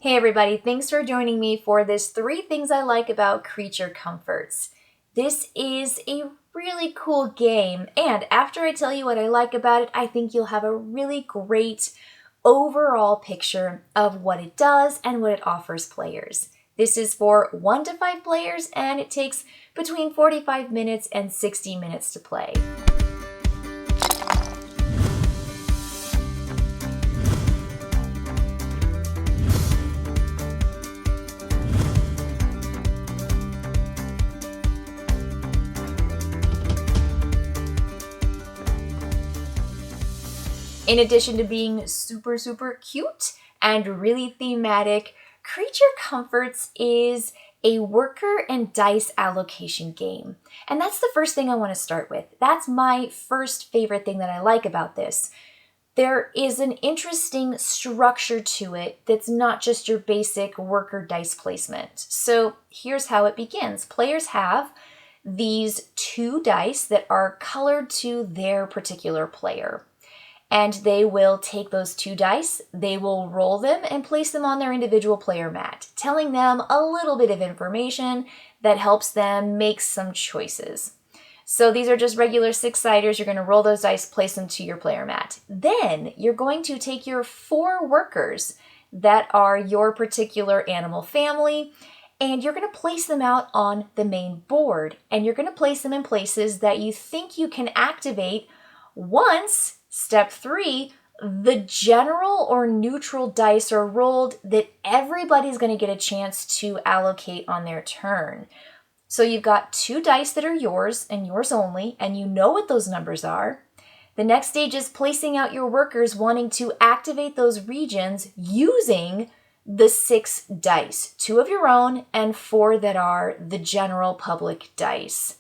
Hey everybody, thanks for joining me for this 3 things I like about Creature Comforts. This is a really cool game, and after I tell you what I like about it, I think you'll have a really great overall picture of what it does and what it offers players. This is for 1 to 5 players, and it takes between 45 minutes and 60 minutes to play. In addition to being super cute and really thematic, Creature Comforts is a worker and dice allocation game. And that's the first thing I want to start with. That's my first favorite thing that I like about this. There is an interesting structure to it that's not just your basic worker dice placement. So here's how it begins. Players have these 2 dice that are colored to their particular player. And they will take those 2 dice, they will roll them and place them on their individual player mat, telling them a little bit of information that helps them make some choices. So these are just regular 6-siders. You're going to roll those dice, place them to your player mat. Then you're going to take your 4 workers that are your particular animal family, and you're going to place them out on the main board. And you're going to place them in places that you think you can activate once Step 3, the general or neutral dice are rolled that everybody's going to get a chance to allocate on their turn. So you've got 2 dice that are yours and yours only, and you know what those numbers are. The next stage is placing out your workers wanting to activate those regions using the 6 dice, 2 of your own and 4 that are the general public dice.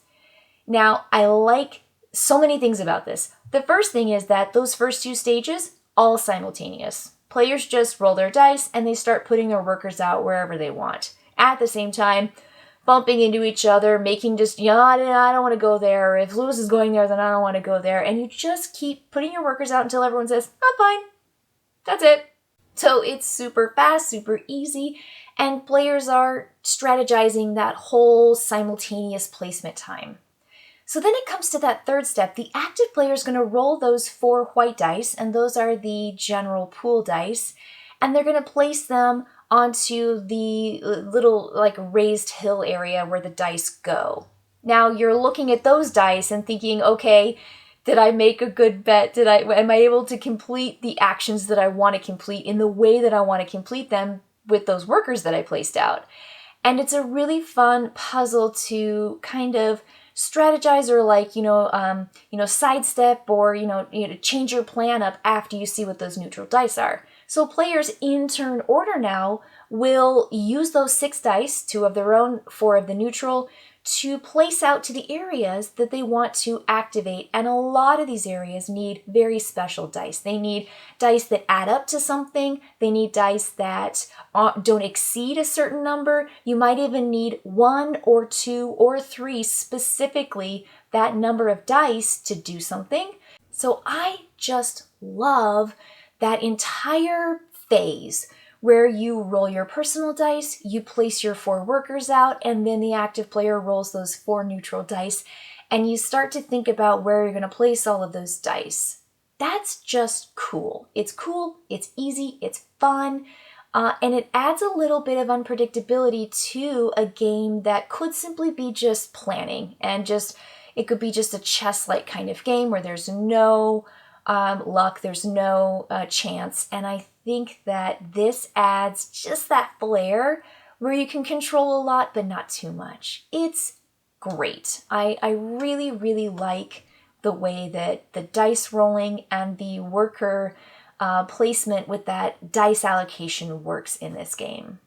Now, I like so many things about this. The first thing is that those first 2 stages, all simultaneous. Players just roll their dice and they start putting their workers out wherever they want. At the same time, bumping into each other, making just, I don't want to go there. If Lewis is going there, then I don't want to go there. And you just keep putting your workers out until everyone says, I'm fine. That's it. So it's super fast, super easy, and players are strategizing that whole simultaneous placement time. So then it comes to that third step. The active player is going to roll those 4 white dice, and those are the general pool dice, and they're going to place them onto the little raised hill area where the dice go. Now you're looking at those dice and thinking, okay, did I make a good bet? Am I able to complete the actions that I want to complete in the way that I want to complete them with those workers that I placed out? And it's a really fun puzzle to kind of strategize or sidestep or, change your plan up after you see what those neutral dice are. So players in turn order now will use those 6 dice, 2 of their own, 4 of the neutral, to place out to the areas that they want to activate. And a lot of these areas need very special dice. They need dice that add up to something. They need dice that don't exceed a certain number. You might even need 1 or 2 or 3 specifically that number of dice to do something. So I just love that entire phase where you roll your personal dice, you place your 4 workers out, and then the active player rolls those 4 neutral dice, and you start to think about where you're going to place all of those dice. That's just cool. It's easy, it's fun, and it adds a little bit of unpredictability to a game that could simply be just planning, and it could be just a chess-like kind of game where there's no luck, there's no chance, and I think that this adds just that flair where you can control a lot but not too much. It's great. I really like the way that the dice rolling and the worker placement with that dice allocation works in this game.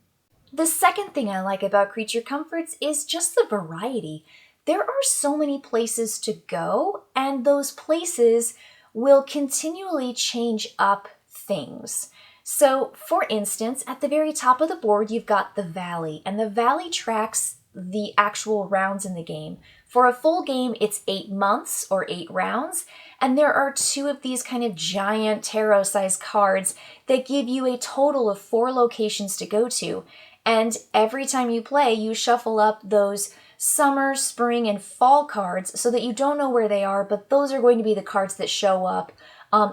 The second thing I like about Creature Comforts is just the variety. There are so many places to go, and those places will continually change up things. So, for instance, at the very top of the board, you've got the valley, and the valley tracks the actual rounds in the game. For a full game, it's 8 months or 8 rounds, and there are 2 of these kind of giant tarot-sized cards that give you a total of 4 locations to go to. And every time you play, you shuffle up those summer, spring, and fall cards so that you don't know where they are, but those are going to be the cards that show up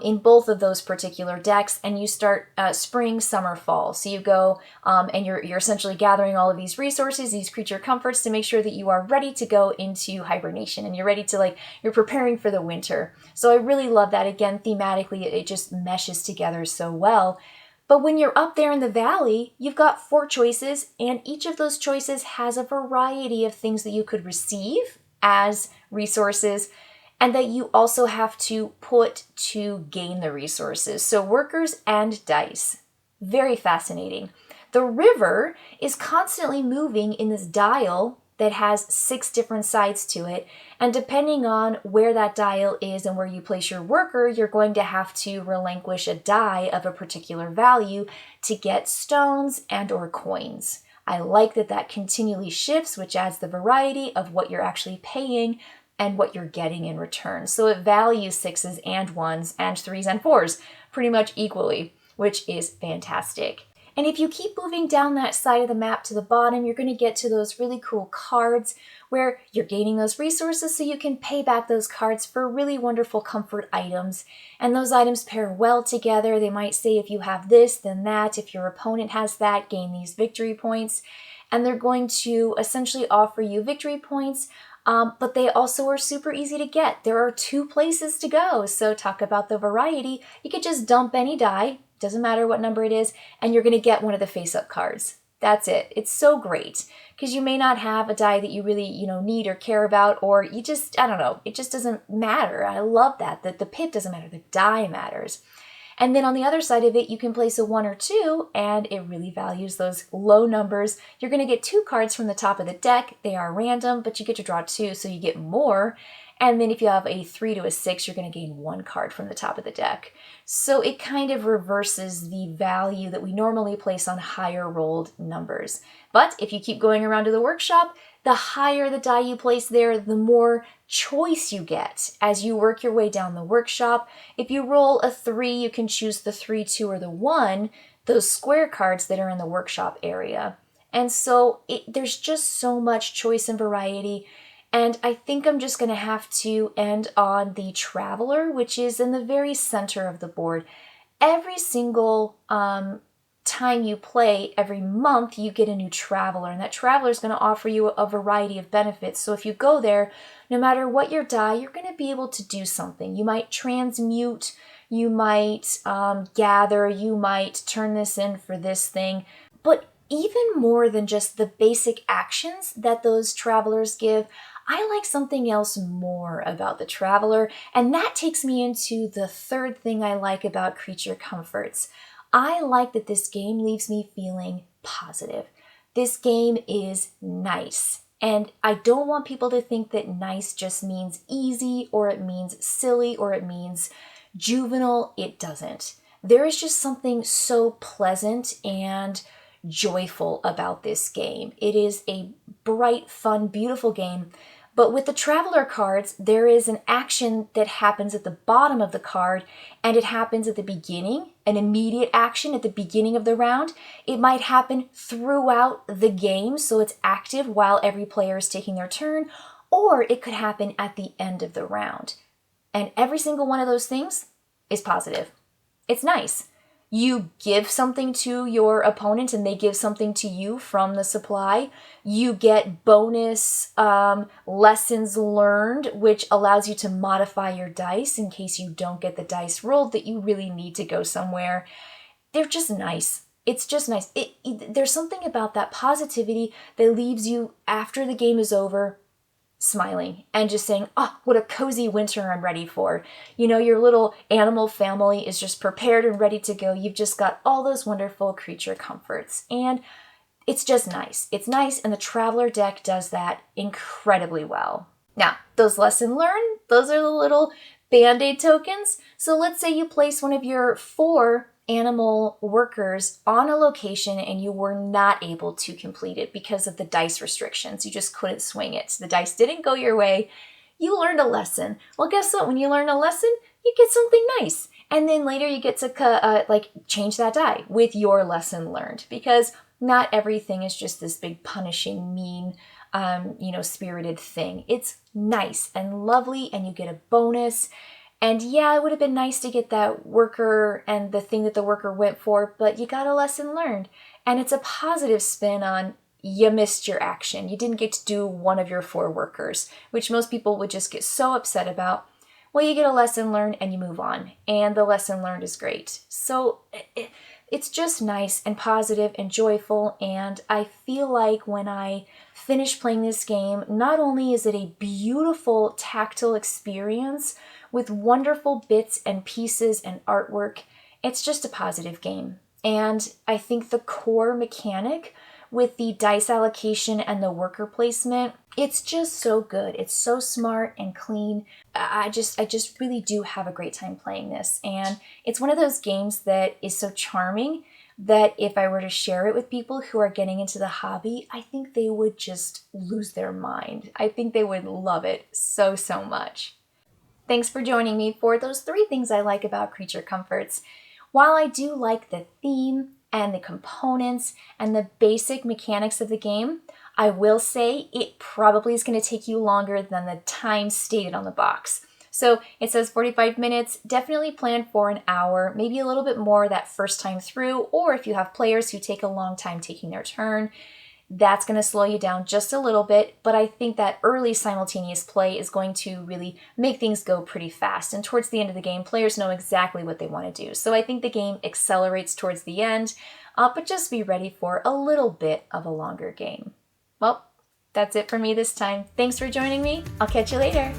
in both of those particular decks, and you start spring, summer, fall. So you go and you're essentially gathering all of these resources, these creature comforts, to make sure that you are ready to go into hibernation and you're ready to you're preparing for the winter. So I really love that. Again, thematically, it just meshes together so well. But when you're up there in the valley, you've got 4 choices, and each of those choices has a variety of things that you could receive as resources, and that you also have to put to gain the resources. So workers and dice. Very fascinating. The river is constantly moving in this dial that has 6 different sides to it. And depending on where that dial is and where you place your worker, you're going to have to relinquish a die of a particular value to get stones and or coins. I like that continually shifts, which adds the variety of what you're actually paying and what you're getting in return. So it values 6s and 1s and 3s and 4s pretty much equally, which is fantastic. And if you keep moving down that side of the map to the bottom, you're going to get to those really cool cards where you're gaining those resources so you can pay back those cards for really wonderful comfort items. And those items pair well together. They might say if you have this, then that. If your opponent has that, gain these victory points. And they're going to essentially offer you victory points, but they also are super easy to get. There are 2 places to go. So talk about the variety. You could just dump any die, doesn't matter what number it is, and you're going to get one of the face-up cards. That's it. It's so great because you may not have a die that you really, need or care about, or you just, I don't know, it just doesn't matter. I love that the pip doesn't matter, the die matters. And then on the other side of it, you can place a 1 or 2, and it really values those low numbers. You're going to get 2 cards from the top of the deck. They are random, but you get to draw 2, so you get more. And then if you have a 3 to a 6, you're going to gain 1 card from the top of the deck. So it kind of reverses the value that we normally place on higher rolled numbers. But if you keep going around to the workshop, the higher the die you place there, the more choice you get as you work your way down the workshop. If you roll a 3, you can choose the 3, 2, or the 1, those square cards that are in the workshop area. And so there's just so much choice and variety. And I think I'm just going to have to end on the Traveler, which is in the very center of the board. Every single time you play, every month, you get a new Traveler, and that Traveler is going to offer you a variety of benefits. So if you go there, no matter what your die, you're going to be able to do something. You might transmute, you might gather, you might turn this in for this thing, but even more than just the basic actions that those Travelers give, I like something else more about the Traveler, and that takes me into the third thing I like about Creature Comforts. I like that this game leaves me feeling positive. This game is nice, and I don't want people to think that nice just means easy, or it means silly, or it means juvenile. It doesn't. There is just something so pleasant and joyful about this game. It is a bright, fun, beautiful game. But with the Traveler cards, there is an action that happens at the bottom of the card, and it happens at the beginning, an immediate action at the beginning of the round. It might happen throughout the game, so it's active while every player is taking their turn, or it could happen at the end of the round. And every single one of those things is positive. It's nice. You give something to your opponent and they give something to you from the supply. You get bonus lessons learned, which allows you to modify your dice in case you don't get the dice rolled that you really need to go somewhere. They're just nice. It's just nice. There's something about that positivity that leaves you after the game is over smiling and just saying, oh, what a cozy winter I'm ready for. You know, your little animal family is just prepared and ready to go. You've just got all those wonderful creature comforts. And it's just nice. It's nice, and the Traveler deck does that incredibly well. Now, those lesson learned, those are the little Band-Aid tokens. So let's say you place one of your 4 animal workers on a location and you were not able to complete it because of the dice restrictions. You just couldn't swing it. The dice didn't go your way. You learned a lesson. Well, guess what? When you learn a lesson, you get something nice. And then later you get to change that die with your lesson learned, because not everything is just this big punishing, mean, spirited thing. It's nice and lovely, and you get a bonus. And yeah, it would have been nice to get that worker and the thing that the worker went for, but you got a lesson learned. And it's a positive spin on you missed your action. You didn't get to do one of your 4 workers, which most people would just get so upset about. Well, you get a lesson learned and you move on. And the lesson learned is great. So it's just nice and positive and joyful. And I feel like when I finish playing this game, not only is it a beautiful tactile experience with wonderful bits and pieces and artwork, it's just a positive game. And I think the core mechanic with the dice allocation and the worker placement, it's just so good. It's so smart and clean. I just really do have a great time playing this. And it's one of those games that is so charming that if I were to share it with people who are getting into the hobby, I think they would just lose their mind. I think they would love it so, so much. Thanks for joining me for those 3 things I like about Creature Comforts. While I do like the theme and the components and the basic mechanics of the game, I will say it probably is going to take you longer than the time stated on the box. So it says 45 minutes, definitely plan for an hour, maybe a little bit more that first time through, or if you have players who take a long time taking their turn, that's going to slow you down just a little bit, but I think that early simultaneous play is going to really make things go pretty fast. And towards the end of the game, players know exactly what they want to do. So I think the game accelerates towards the end, but just be ready for a little bit of a longer game. Well, that's it for me this time. Thanks for joining me. I'll catch you later.